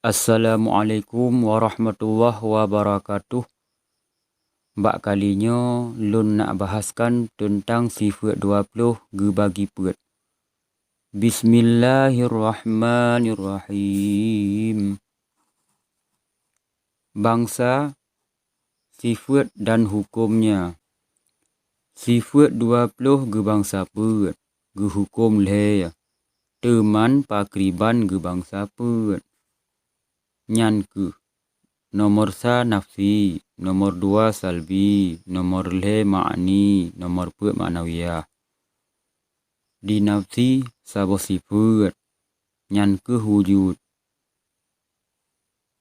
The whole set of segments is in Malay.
Assalamualaikum warahmatullahi wabarakatuh. Bak kalinya lun nak bahaskan tentang sifat 20 gebagi puat. Bismillahirrahmanirrahim. Bangsa, sifat dan hukumnya. Sifat 20 gebangsa puat, gehukum le. Teman pakriban gebangsa puat. Nyan ke. Nomor 1 nafsi, nomor 2 salbi, nomor le ma'ani, nomor 4 ma'nawiyah. Di nafsi sabah sifat, nyan ke wujud.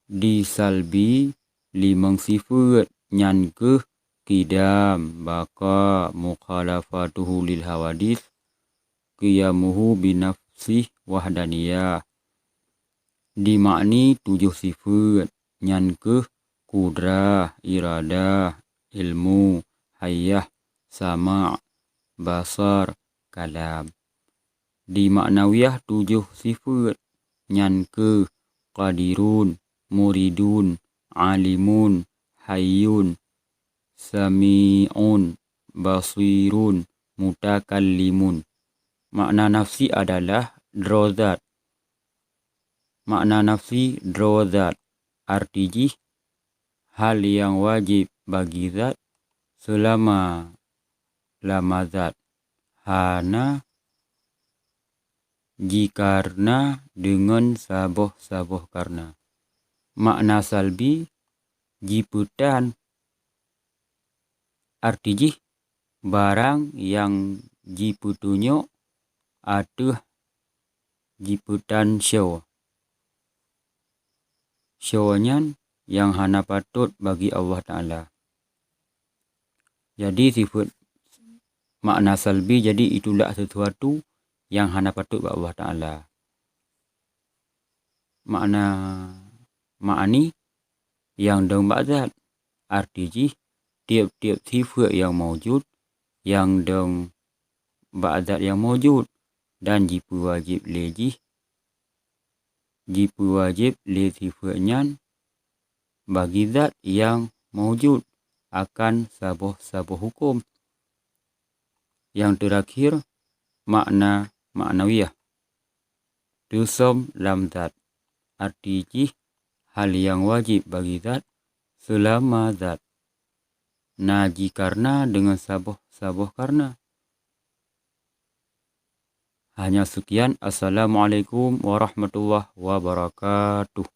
Di salbi 5 sifat, nyan ke qidam, baka, mukhalafatuhu lil hawadis, qiyamuhu binafsih wahdaniyah. Di ma'ni 7 sifat, nyan ke kudrah, iradah, ilmu, hayah, sama', basar, kalam. Di ma'nawiyah 7 sifat, nyan ke qadirun, muridun, alimun, hayyun, sami'un, basirun, mutakallimun. Makna nafsi adalah drozat. Makna nafsi drozat. Arti hal yang wajib bagi zat selama lama zat hana jikarna dengan saboh-saboh karna. Makna salbi jiputan. Arti barang yang jiputunyo atuh jiputan syaw. Syawnyan yang hana patut bagi Allah Ta'ala. Jadi sifat makna salbi, jadi itulah sesuatu yang hana patut bagi Allah Ta'ala. Makna ma'ani yang dong ba'zat. Arti tiap-tiap sifat yang mawjud, yang dong ba'zat yang mawjud. Dan jipu wajib leji. Jipu wajib le sifatnya bagi zat yang mawjud akan saboh-saboh hukum. Yang terakhir, makna ma'nawiyah. Tusam lam zat. Arti hal yang wajib bagi zat selama zat naji karna dengan saboh-saboh karna. Hanya sekian. Assalamualaikum warahmatullahi wabarakatuh.